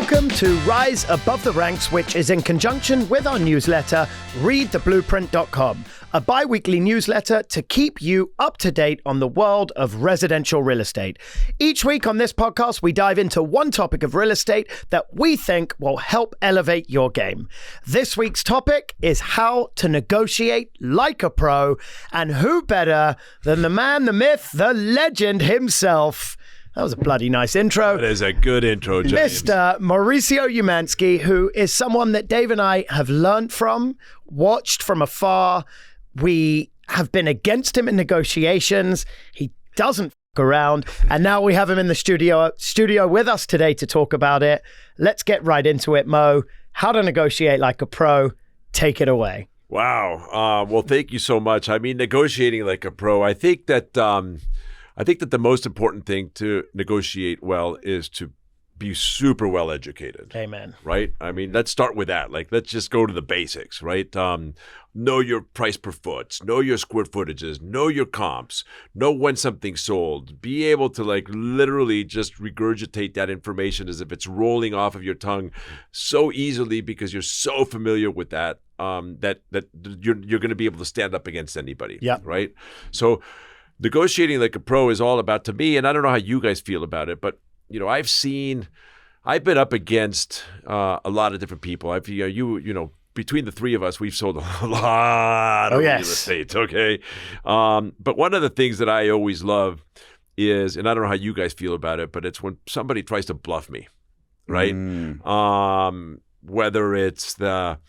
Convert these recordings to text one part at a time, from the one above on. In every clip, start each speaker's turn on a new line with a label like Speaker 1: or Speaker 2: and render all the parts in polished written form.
Speaker 1: Welcome to Rise Above the Ranks, which is in conjunction with our newsletter, readtheblueprint.com, a bi-weekly newsletter to keep you up to date on the world of residential real estate. Each week on this podcast, we dive into one topic of real estate that we think will help elevate your game. This week's topic is how to negotiate like a pro, and who better than the man, the myth, the legend himself. That was a bloody nice intro.
Speaker 2: That is a good intro, James.
Speaker 1: Mr. Mauricio Umansky, who is someone that Dave and I have learned from, watched from afar. We have been against him in negotiations. He doesn't f*** around. And now we have him in the studio with us today to talk about it. Let's get right into it, Mo. How to negotiate like a pro. Take it away.
Speaker 2: Wow. Well, thank you so much. I mean, negotiating like a pro, I think that the most important thing to negotiate well is to be super well educated.
Speaker 1: Amen.
Speaker 2: Right? I mean, let's start with that. Like, let's just go to the basics, right? Know your price per foot, know your square footages, know your comps, know when something's sold. Be able to like literally just regurgitate that information as if it's rolling off of your tongue so easily because you're so familiar with that, that you're going to be able to stand up against anybody.
Speaker 1: Yeah.
Speaker 2: Right? So negotiating like a pro is all about, to me, and I don't know how you guys feel about it, but you know, I've been up against a lot of different people. Between the three of us, we've sold a lot of real estate. Okay, but one of the things that I always love is, and I don't know how you guys feel about it, but it's when somebody tries to bluff me, right? Whether it's the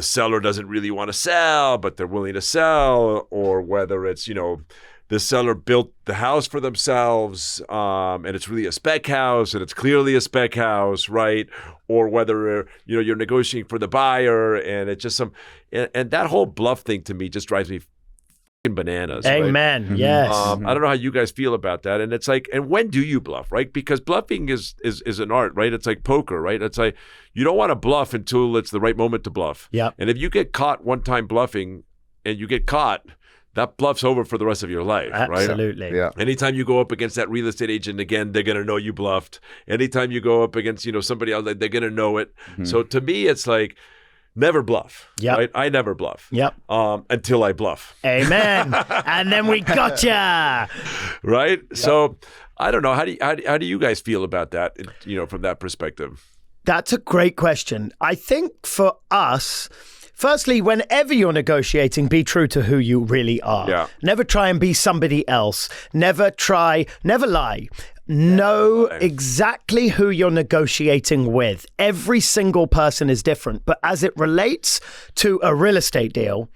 Speaker 2: seller doesn't really want to sell, but they're willing to sell, or whether it's, the seller built the house for themselves, and it's really a spec house, and it's clearly a spec house, right? Or whether, you're negotiating for the buyer, and it's just and that whole bluff thing to me just drives me fucking bananas.
Speaker 1: Amen.
Speaker 2: Right?
Speaker 1: Yes.
Speaker 2: I don't know how you guys feel about that. And it's like, and when do you bluff, right? Because bluffing is an art, right? It's like poker, right? It's like, you don't want to bluff until it's the right moment to bluff.
Speaker 1: Yeah.
Speaker 2: And if you get caught one time bluffing and you get caught, that bluff's over for the rest of your life, right?
Speaker 1: Absolutely.
Speaker 3: Yeah.
Speaker 2: Anytime you go up against that real estate agent again, they're going to know you bluffed. Anytime you go up against, somebody else, they're going to know it. Mm-hmm. So to me, it's like, never bluff.
Speaker 1: Yep.
Speaker 2: Right? I never bluff.
Speaker 1: Yep.
Speaker 2: Until I bluff.
Speaker 1: Amen. And then we gotcha.
Speaker 2: Right?
Speaker 1: Yep.
Speaker 2: So I don't know. How do you guys feel about that, from that perspective?
Speaker 1: That's a great question. I think for us, firstly, whenever you're negotiating, be true to who you really are.
Speaker 2: Yeah.
Speaker 1: Never try and be somebody else. Never lie. Know exactly who you're negotiating with. Every single person is different. But as it relates to a real estate deal,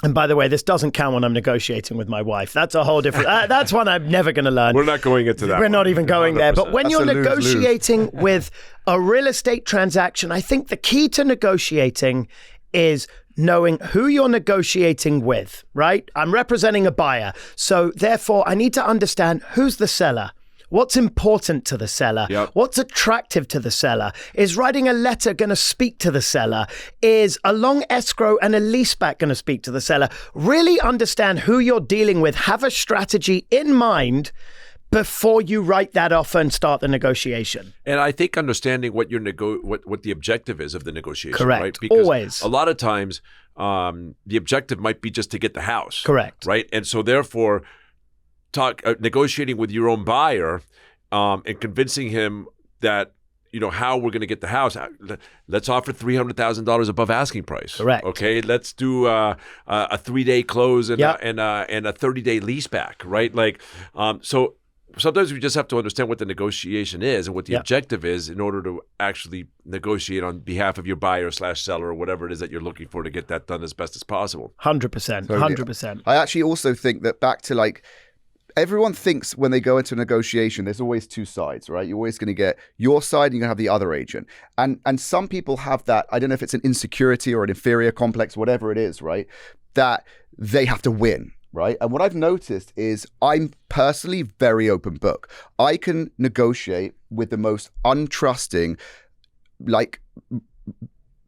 Speaker 1: and by the way, this doesn't count when I'm negotiating with my wife. That's a whole different, that's one I'm never going to learn.
Speaker 2: We're not going into that.
Speaker 1: We're not even going
Speaker 2: 100%.
Speaker 1: there. But when
Speaker 3: That's
Speaker 1: you're
Speaker 3: a lose-lose.
Speaker 1: negotiating with a real estate transaction, I think the key to negotiating is knowing who you're negotiating with, right? I'm representing a buyer. So therefore, I need to understand who's the seller. What's important to the seller?
Speaker 2: Yep.
Speaker 1: What's attractive to the seller? Is writing a letter going to speak to the seller? Is a long escrow and a leaseback going to speak to the seller? Really understand who you're dealing with. Have a strategy in mind before you write that offer and start the negotiation.
Speaker 2: And I think understanding what your what the objective is of the negotiation.
Speaker 1: Correct.
Speaker 2: Right? Because
Speaker 1: always.
Speaker 2: a lot of times the objective might be just to get the house.
Speaker 1: Correct.
Speaker 2: Right? And so therefore, negotiating with your own buyer and convincing him that, how we're going to get the house. Let's offer $300,000 above asking price.
Speaker 1: Correct.
Speaker 2: Okay. Let's do a 3-day close and
Speaker 1: Yep.
Speaker 2: a 30-day lease back. Right. Like, so sometimes we just have to understand what the negotiation is and what the
Speaker 1: Yep.
Speaker 2: objective is in order to actually negotiate on behalf of your buyer/seller or whatever it is that you're looking for to get that done as best as possible.
Speaker 1: 100%. 100%.
Speaker 3: I actually also think that back to like, everyone thinks when they go into a negotiation, there's always two sides, right? You're always going to get your side and you're going to have the other agent. And some people have that, I don't know if it's an insecurity or an inferior complex, whatever it is, right? That they have to win. Right. And what I've noticed is I'm personally very open book. I can negotiate with the most untrusting, like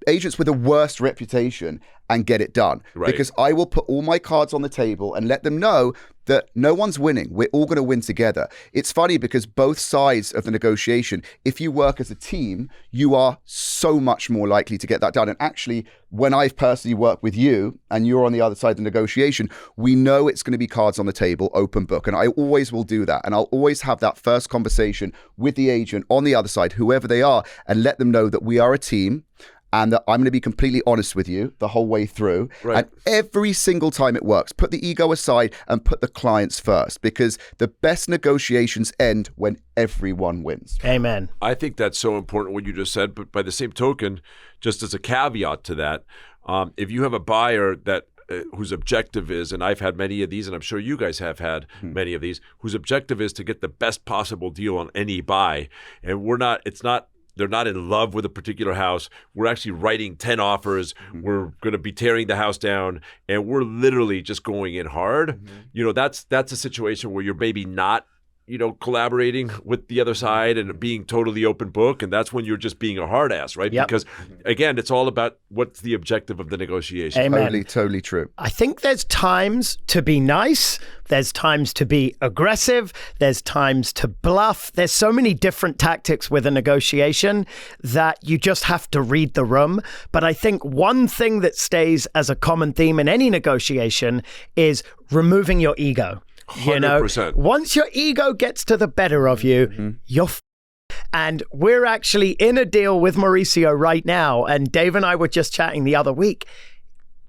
Speaker 3: agents with the worst reputation and get it done.
Speaker 2: Right.
Speaker 3: Because I will put all my cards on the table and let them know that no one's winning. We're all going to win together. It's funny because both sides of the negotiation, if you work as a team, you are so much more likely to get that done. And actually, when I've personally worked with you and you're on the other side of the negotiation, we know it's going to be cards on the table, open book. And I always will do that. And I'll always have that first conversation with the agent on the other side, whoever they are, and let them know that we are a team and that I'm going to be completely honest with you the whole way through.
Speaker 2: Right.
Speaker 3: And every single time it works, put the ego aside and put the clients first, because the best negotiations end when everyone wins.
Speaker 1: Amen.
Speaker 2: I think that's so important what you just said. But by the same token, just as a caveat to that, if you have a buyer that whose objective is, and I've had many of these, and I'm sure you guys have had many of these, whose objective is to get the best possible deal on any buy, and they're not in love with a particular house. We're actually writing 10 offers. We're going to be tearing the house down, and we're literally just going in hard. That's a situation where you're maybe not, collaborating with the other side and being totally open book. And that's when you're just being a hard ass, right?
Speaker 1: Yep.
Speaker 2: Because again, it's all about what's the objective of the negotiation.
Speaker 1: Amen.
Speaker 3: Totally true.
Speaker 1: I think there's times to be nice. There's times to be aggressive. There's times to bluff. There's so many different tactics with a negotiation that you just have to read the room. But I think one thing that stays as a common theme in any negotiation is removing your ego.
Speaker 2: 100%.
Speaker 1: Once your ego gets to the better of you, you're and we're actually in a deal with Mauricio right now. And Dave and I were just chatting the other week.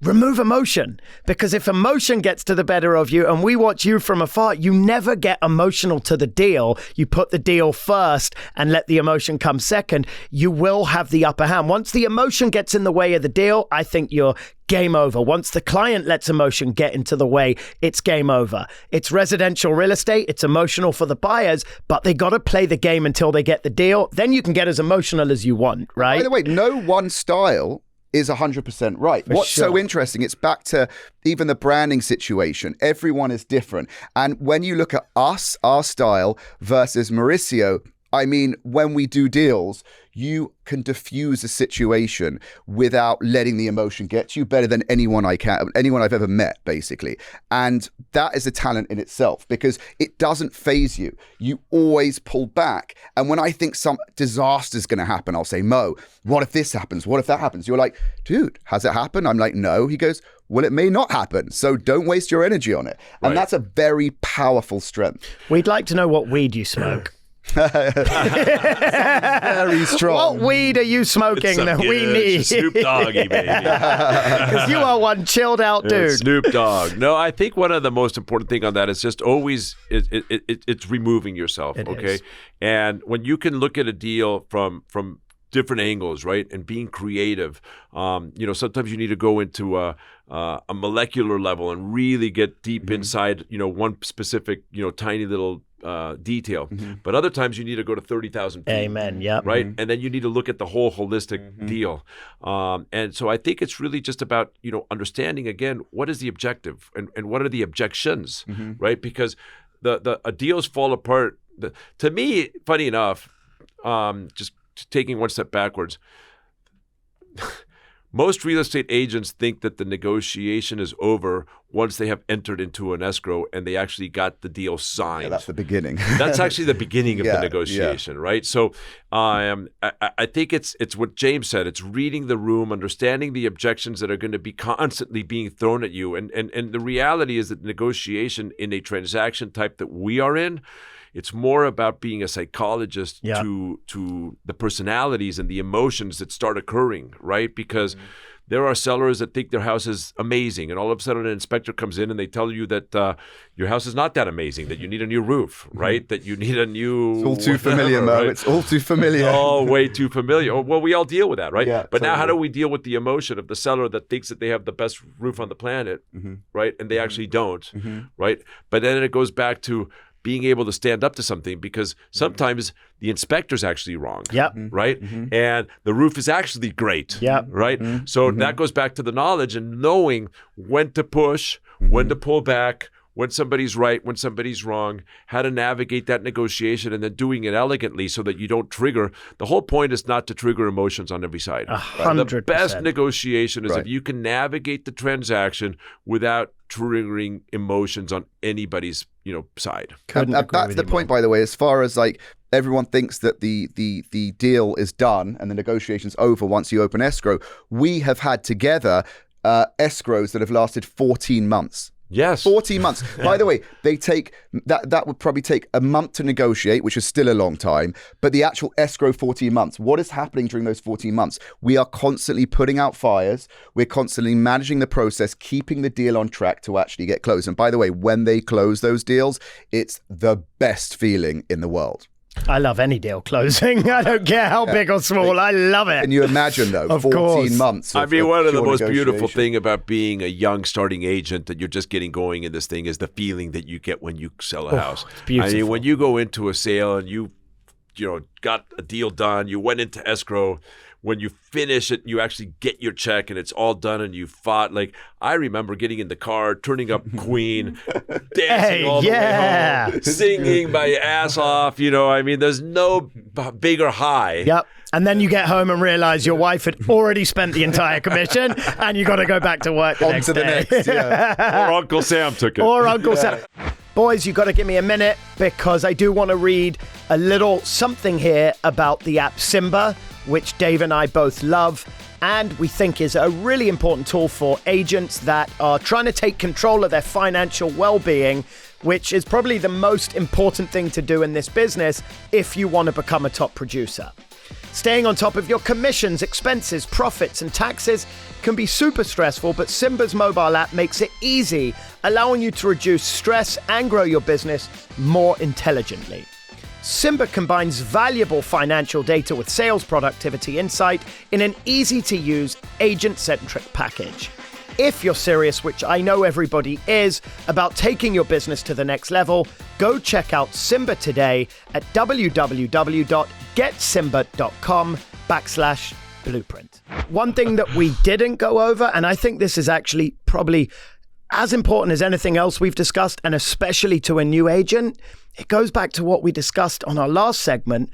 Speaker 1: Remove emotion, because if emotion gets to the better of you and we watch you from afar, you never get emotional to the deal. You put the deal first and let the emotion come second. You will have the upper hand. Once the emotion gets in the way of the deal, I think you're game over. Once the client lets emotion get into the way, it's game over. It's residential real estate. It's emotional for the buyers, but they got to play the game until they get the deal. Then you can get as emotional as you want, right?
Speaker 3: By the way, no one style is 100% right. What's so interesting, it's back to even the branding situation. Everyone is different. And when you look at us, our style versus Mauricio, I mean, when we do deals, you can diffuse a situation without letting the emotion get to you better than anyone I've ever met, basically. And that is a talent in itself, because it doesn't phase you. You always pull back. And when I think some disaster is going to happen, I'll say, Mo, what if this happens? What if that happens? You're like, dude, has it happened? I'm like, no. He goes, well, it may not happen. So don't waste your energy on it. And that's a very powerful strength.
Speaker 1: We'd like to know what weed you smoke.
Speaker 3: Very strong.
Speaker 1: What weed are you smoking that we need?
Speaker 2: Snoop Doggy, baby.
Speaker 1: Because you are one chilled out dude.
Speaker 2: Snoop Dogg. No, I think one of the most important thing on that is just always it's removing yourself.
Speaker 1: It
Speaker 2: okay,
Speaker 1: is.
Speaker 2: and when you can look at a deal from different angles, right, and being creative. Sometimes you need to go into a molecular level and really get deep inside, one specific, tiny little detail. But other times you need to go to 30,000 feet.
Speaker 1: Amen. Yep.
Speaker 2: Right. And then you need to look at the whole holistic deal. And so I think it's really just about, understanding, again, what is the objective and what are the objections, right? Because a deals fall apart. To me, funny enough, just taking one step backwards, most real estate agents think that the negotiation is over once they have entered into an escrow and they actually got the deal signed.
Speaker 3: Yeah, that's the beginning.
Speaker 2: That's actually the beginning of the negotiation, right? So I think it's what James said. It's reading the room, understanding the objections that are going to be constantly being thrown at you. And the reality is that negotiation in a transaction type that we are in, it's more about being a psychologist to the personalities and the emotions that start occurring, right? Because there are sellers that think their house is amazing, and all of a sudden an inspector comes in and they tell you that your house is not that amazing, that you need a new roof, right? That you need a new...
Speaker 3: It's all too familiar, Mo. Right? It's all too familiar.
Speaker 2: Oh, way too familiar. Well, we all deal with that, right?
Speaker 3: Yeah,
Speaker 2: but now how do we deal with the emotion of the seller that thinks that they have the best roof on the planet, right? And they actually don't, right? But then it goes back to being able to stand up to something, because sometimes the inspector's actually wrong, right? And the roof is actually great, right? So that goes back to the knowledge and knowing when to push, when to pull back, when somebody's right, when somebody's wrong, how to navigate that negotiation, and then doing it elegantly so that you don't trigger. The whole point is not to trigger emotions on every side.
Speaker 1: 100%.
Speaker 2: The best negotiation is if you can navigate the transaction without triggering emotions on anybody's side.
Speaker 3: That's the point, by the way, as far as like everyone thinks that the deal is done and the negotiation's over once you open escrow. We have had together escrows that have lasted 14 months.
Speaker 2: Yes.
Speaker 3: 14 months. By the way, they take that would probably take a month to negotiate, which is still a long time. But the actual escrow 14 months, what is happening during those 14 months? We are constantly putting out fires. We're constantly managing the process, keeping the deal on track to actually get closed. And by the way, when they close those deals, it's the best feeling in the world.
Speaker 1: I love any deal closing. I don't care how big or small. I love it.
Speaker 3: Can you imagine, though,
Speaker 1: of
Speaker 3: 14
Speaker 1: course.
Speaker 3: months
Speaker 2: one of the most beautiful thing about being a young starting agent that you're just getting going in this thing is the feeling that you get when you sell a house.
Speaker 1: It's beautiful.
Speaker 2: I mean, when you go into a sale and you got a deal done, you went into escrow, when you finish it, you actually get your check and it's all done and you fought. Like, I remember getting in the car, turning up Queen, dancing all the way home, singing my ass off. I mean, there's no bigger high.
Speaker 1: Yep. And then you get home and realize your wife had already spent the entire commission and you got to go back to work the next day.
Speaker 2: Or Uncle Sam took it.
Speaker 1: Or Uncle Sam. Boys, you got to give me a minute because I do want to read a little something here about the app Simba, which Dave and I both love and we think is a really important tool for agents that are trying to take control of their financial well-being, which is probably the most important thing to do in this business if you want to become a top producer. Staying on top of your commissions, expenses, profits, and taxes can be super stressful, but Simba's mobile app makes it easy, allowing you to reduce stress and grow your business more intelligently. Simba combines valuable financial data with sales productivity insight in an easy-to-use, agent-centric package. If you're serious, which I know everybody is, about taking your business to the next level, go check out Simba today at www.getsimba.com/blueprint. One thing that we didn't go over, and I think this is actually probably as important as anything else we've discussed, and especially to a new agent, it goes back to what we discussed on our last segment,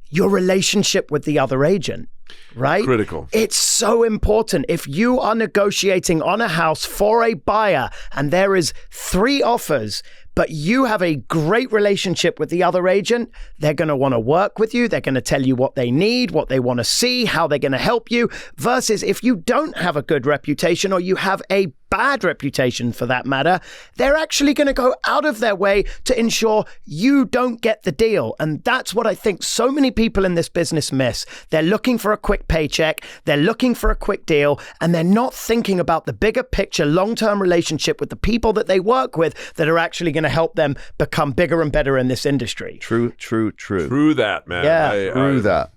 Speaker 1: your relationship with the other agent. Right?
Speaker 2: Critical.
Speaker 1: It's so important. If you are negotiating on a house for a buyer and there is 3 offers, but you have a great relationship with the other agent, they're going to want to work with you. They're going to tell you what they need, what they want to see, how they're going to help you. Versus if you don't have a good reputation or you have a bad reputation for that matter, they're actually going to go out of their way to ensure you don't get the deal. And that's what I think so many people in this business miss. They're looking for a quick paycheck, they're looking for a quick deal, and they're not thinking about the bigger picture, long-term relationship with the people that they work with that are actually going to help them become bigger and better in this industry.
Speaker 3: True.
Speaker 2: True that, man.
Speaker 1: Yeah.
Speaker 3: True that.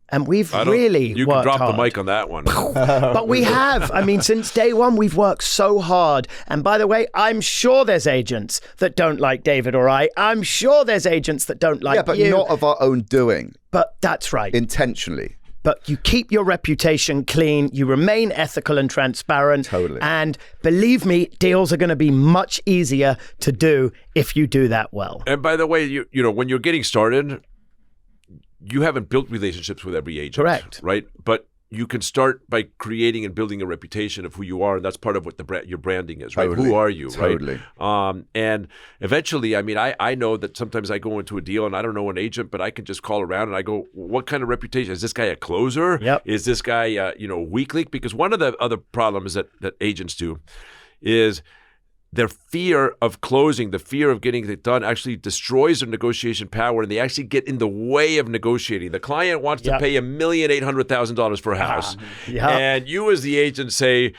Speaker 1: And we've really
Speaker 2: You
Speaker 1: worked
Speaker 2: can drop
Speaker 1: hard.
Speaker 2: the mic on that one.
Speaker 1: But we have. I mean, since day one, we've worked so hard. And by the way, I'm sure there's agents that don't like David or I. I'm sure there's agents that don't like you.
Speaker 3: Yeah, but not of our own doing.
Speaker 1: But that's right.
Speaker 3: Intentionally.
Speaker 1: But you keep your reputation clean. You remain ethical and transparent.
Speaker 3: Totally.
Speaker 1: And believe me, deals are going to be much easier to do if you do that well.
Speaker 2: And by the way, you know, when you're getting started, you haven't built relationships with every agent.
Speaker 1: Correct.
Speaker 2: Right? But you can start by creating and building a reputation of who you are, and that's part of what your branding is, right?
Speaker 3: Totally.
Speaker 2: Who are you,
Speaker 3: Totally.
Speaker 2: right? And eventually, I mean, I know that sometimes I go into a deal and I don't know an agent, but I can just call around and I go, what kind of reputation? Is this guy a closer?
Speaker 1: Yep.
Speaker 2: Is this guy, weak link? Because one of the other problems that agents do is their fear of closing, the fear of getting it done actually destroys their negotiation power, and they actually get in the way of negotiating. The client wants to pay $1,800,000 for a house. And you as the agent say,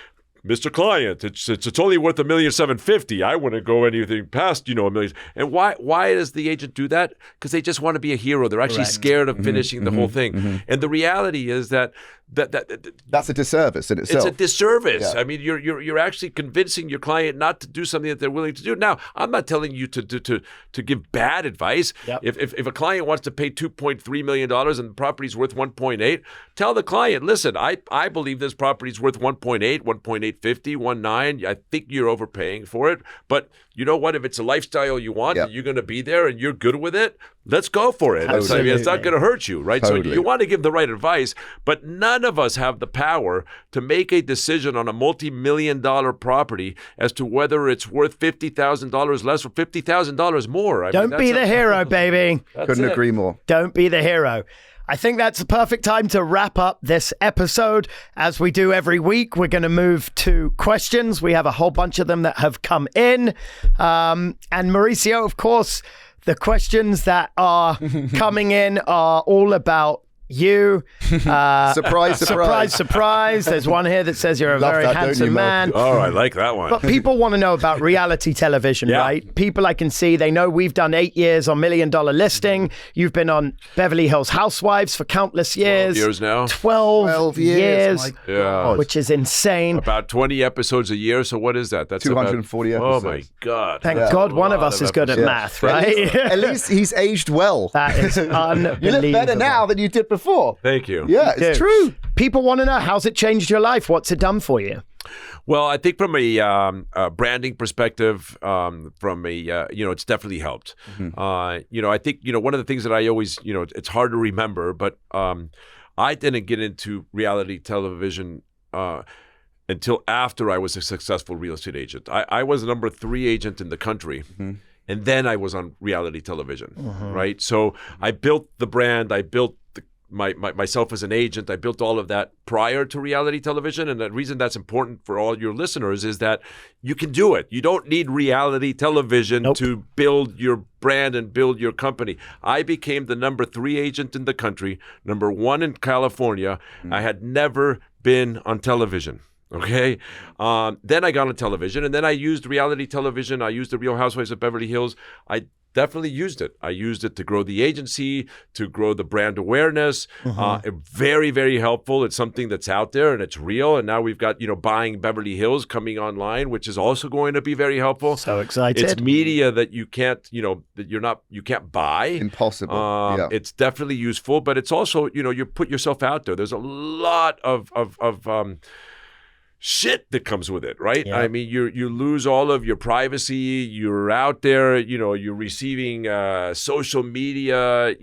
Speaker 2: Mr. Client, it's only worth $1,750,000. I wouldn't go anything past, $1 million. And why does the agent do that? Because they just want to be a hero. They're actually scared of finishing the whole thing. And the reality is that
Speaker 3: that's a disservice in itself.
Speaker 2: It's a disservice.
Speaker 3: Yeah.
Speaker 2: I mean, you're actually convincing your client not to do something that they're willing to do. Now, I'm not telling you to give bad advice.
Speaker 1: Yep.
Speaker 2: If a client wants to pay $2.3 million and the property's worth 1.8, tell the client, listen, I believe this property's worth 1.8, 1.850, 1.9. I think you're overpaying for it. But you know what? If it's a lifestyle you want, and you're going to be there and you're good with it, let's go for it.
Speaker 1: Absolutely.
Speaker 2: It's not going to hurt you, right?
Speaker 3: Totally.
Speaker 2: So you want to give the right advice, but none of us have the power to make a decision on a multi-million-dollar property as to whether it's worth $50,000 less or $50,000 more.
Speaker 1: Don't be the hero, baby.
Speaker 3: Couldn't agree more.
Speaker 1: Don't be the hero. I think that's the perfect time to wrap up this episode. As we do every week, we're going to move to questions. We have a whole bunch of them that have come in. And Mauricio, of course, the questions that are coming in are all about you. Surprise. There's one here that says you're a
Speaker 3: Love
Speaker 1: very
Speaker 3: that, don't
Speaker 1: handsome
Speaker 3: you, Mo?
Speaker 1: man.
Speaker 2: Oh, I like that one.
Speaker 1: But people want to know about reality television,
Speaker 2: Yeah.
Speaker 1: right? People I can see, they know we've done 8 years on $1 Million Listing. You've been on Beverly Hills Housewives for countless years.
Speaker 2: 12 years now.
Speaker 1: 12 years,
Speaker 3: My
Speaker 2: Yeah.
Speaker 3: God.
Speaker 1: which is insane.
Speaker 2: About 20 episodes a year. So what is that? That's
Speaker 3: 240
Speaker 2: about,
Speaker 3: episodes.
Speaker 2: Oh, my God.
Speaker 1: Thank
Speaker 2: That's
Speaker 1: God
Speaker 2: a
Speaker 1: one of
Speaker 2: lot
Speaker 1: us is good at
Speaker 2: episodes.
Speaker 1: math, right?
Speaker 3: At least he's aged well.
Speaker 1: That is unbelievable.
Speaker 3: You look better now than you did before.
Speaker 2: Thank you.
Speaker 3: Yeah, it's
Speaker 1: Dude,
Speaker 3: true.
Speaker 1: People want to know, how's it changed your life? What's it done for you?
Speaker 2: Well, I think from a branding perspective, it's definitely helped. I think, one of the things that I always, it's hard to remember, but I didn't get into reality television until after I was a successful real estate agent. I was the number 3 agent in the country. And then I was on reality television, right? So I built the brand, I built myself as an agent. I built all of that prior to reality television. And the reason that's important for all your listeners is that you can do it. You don't need reality television to build your brand and build your company. I became the number 3 agent in the country, number 1 in California. I had never been on television. Okay. Then I got on television, and then I used reality television. I used the Real Housewives of Beverly Hills. I definitely used it. I used it to grow the agency, to grow the brand awareness. Very, very helpful. It's something that's out there and it's real. And now we've got, buying Beverly Hills coming online, which is also going to be very helpful.
Speaker 1: So excited.
Speaker 2: It's media that you can't, you can't buy.
Speaker 3: Impossible.
Speaker 2: It's definitely useful, but it's also, you put yourself out there. There's a lot of shit that comes with it, right?
Speaker 1: Yeah.
Speaker 2: I mean, you lose all of your privacy. You're out there, you're receiving social media,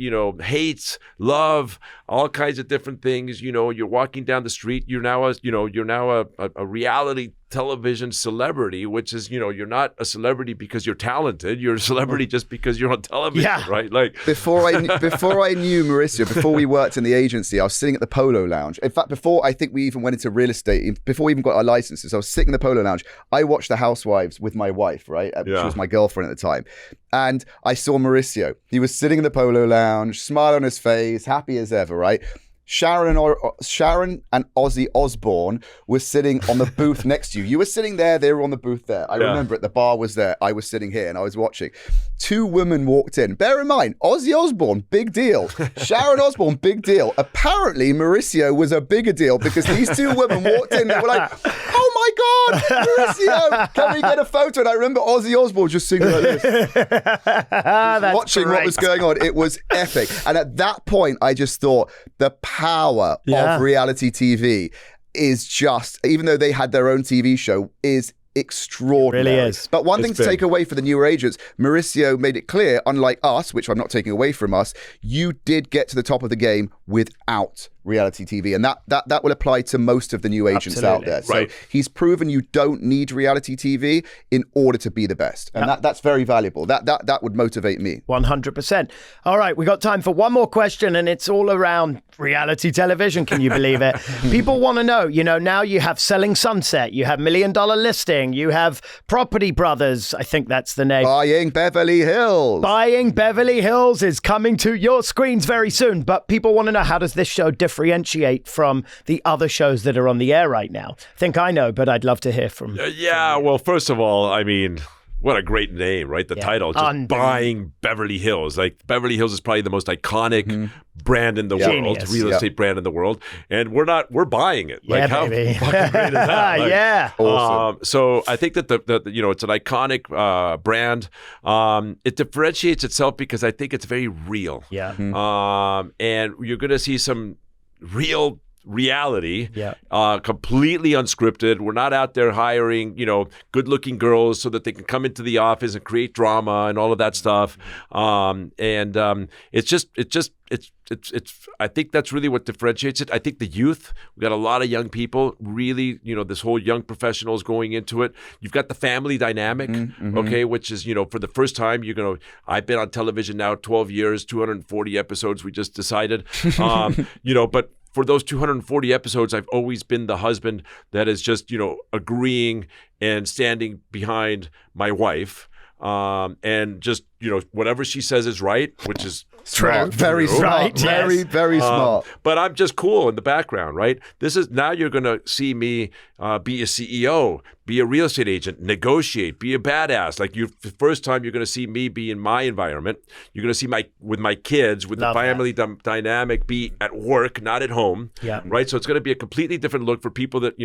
Speaker 2: hates, love, all kinds of different things. You're walking down the street. You're now a reality television celebrity, which is, you're not a celebrity because you're talented. You're a celebrity just because you're on television, right? Like
Speaker 3: before I knew Mauricio, before we worked in the agency, I was sitting at the Polo Lounge. In fact, before I think we even went into real estate, before we even got our licenses, I was sitting in the Polo Lounge. I watched The Housewives with my wife, right? She was my girlfriend at the time. And I saw Mauricio. He was sitting in the Polo Lounge, smile on his face, happy as ever, right? Sharon and Ozzy Osbourne were sitting on the booth next to you. You were sitting there, they were on the booth there. I remember it, the bar was there. I was sitting here and I was watching. 2 women walked in. Bear in mind, Ozzy Osbourne, big deal. Sharon Osbourne, big deal. Apparently, Mauricio was a bigger deal because these 2 women walked in. They were like, oh my God, Mauricio, can we get a photo? And I remember Ozzy Osbourne just sitting like this. Watching what was going on. It was epic. And at that point, I just thought the power of reality TV is just, even though they had their own TV show, is extraordinary.
Speaker 1: It really is.
Speaker 3: But one thing to take away for the newer agents, Mauricio made it clear, unlike us, which I'm not taking away from us, you did get to the top of the game without reality TV, and that will apply to most of the new agents out there. So he's proven you don't need reality TV in order to be the best, and that's very valuable. That would motivate me.
Speaker 1: 100%. All right, we got time for one more question, and it's all around reality television. Can you believe it? People want to know. Now you have Selling Sunset, you have $1 Million Listing, you have Property Brothers. I think that's the name.
Speaker 3: Buying Beverly Hills.
Speaker 1: Buying Beverly Hills is coming to your screens very soon. But people want to know, how does this show differentiate from the other shows that are on the air right now? I think I know, but I'd love to hear from.
Speaker 2: Well, first of all, I mean, What a great name, right? The title, just buying Beverly Hills. Like Beverly Hills is probably the most iconic brand in the world, real estate brand in the world, and we're buying it. Like how
Speaker 1: baby.
Speaker 2: fucking great is that? Like,
Speaker 1: yeah.
Speaker 3: Awesome.
Speaker 2: So I think that the it's an iconic brand. It differentiates itself because I think it's very real.
Speaker 1: Yeah.
Speaker 2: And you're going to see some real reality, completely unscripted. We're not out there hiring, good-looking girls so that they can come into the office and create drama and all of that stuff. It's I think that's really what differentiates it. I think the youth, we got a lot of young people, really, this whole young professionals going into it. You've got the family dynamic, okay, which is, for the first time, I've been on television now 12 years, 240 episodes, we just decided, but for those 240 episodes, I've always been the husband that is just, agreeing and standing behind my wife. And just, whatever she says is right, which is
Speaker 3: Smart. Very smart.
Speaker 1: Right,
Speaker 3: very,
Speaker 1: yes.
Speaker 3: very smart.
Speaker 2: But I'm just cool in the background, right? Now you're going to see me be a CEO, be a real estate agent, negotiate, be a badass. Like the first time you're going to see me be in my environment. You're going to see with my kids, with
Speaker 1: Love
Speaker 2: the family dynamic, be at work, not at home.
Speaker 1: Yeah.
Speaker 2: Right. So it's going to be a completely different look for people that,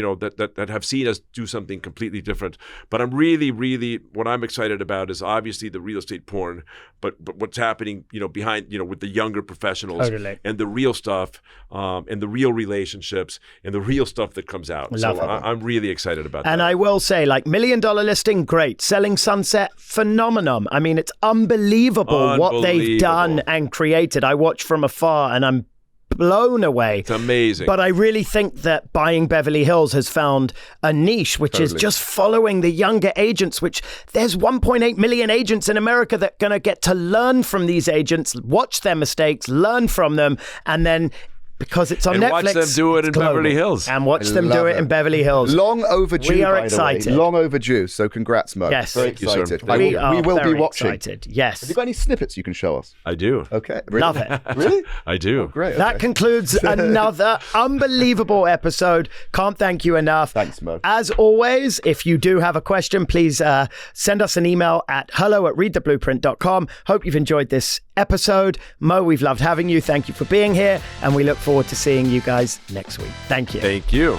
Speaker 2: that have seen us do something completely different. But I'm really, really, what I'm excited about is obviously the real estate porn, but what's happening, behind, with the younger professionals and the real stuff, and the real relationships and the real stuff that comes out.
Speaker 1: Love
Speaker 2: so
Speaker 1: it.
Speaker 2: I'm really excited about that.
Speaker 1: And I will say, $1 million listing, great. Selling Sunset, phenomenon. I mean, it's unbelievable what they've done and created. I watch from afar and I'm blown away.
Speaker 2: It's amazing.
Speaker 1: But I really think that buying Beverly Hills has found a niche, which is just following the younger agents, which there's 1.8 million agents in America that are going to get to learn from these agents, watch their mistakes, learn from them, and then because it's on Netflix.
Speaker 2: Watch them do it in Beverly Hills.
Speaker 1: And watch them do it in Beverly Hills.
Speaker 3: Long overdue,
Speaker 1: We are
Speaker 3: by
Speaker 1: excited.
Speaker 3: the way. Long overdue. So congrats, Mo.
Speaker 1: Yes.
Speaker 3: Very
Speaker 2: Thank you, sir.
Speaker 3: excited.
Speaker 2: Thank you.
Speaker 3: We will be watching.
Speaker 1: Excited. Yes.
Speaker 3: Have you got any snippets you can show us?
Speaker 2: I do.
Speaker 3: Okay. Really?
Speaker 1: Love it.
Speaker 3: Really?
Speaker 2: I do.
Speaker 3: Oh, great.
Speaker 1: That
Speaker 3: okay.
Speaker 1: concludes another unbelievable episode. Can't thank you enough.
Speaker 3: Thanks, Mo.
Speaker 1: As always, if you do have a question, please send us an email at hello@readtheblueprint.com. Hope you've enjoyed this episode. Mo, we've loved having you. Thank you for being here. And we look forward to seeing you guys next week. Thank you.
Speaker 2: Thank you.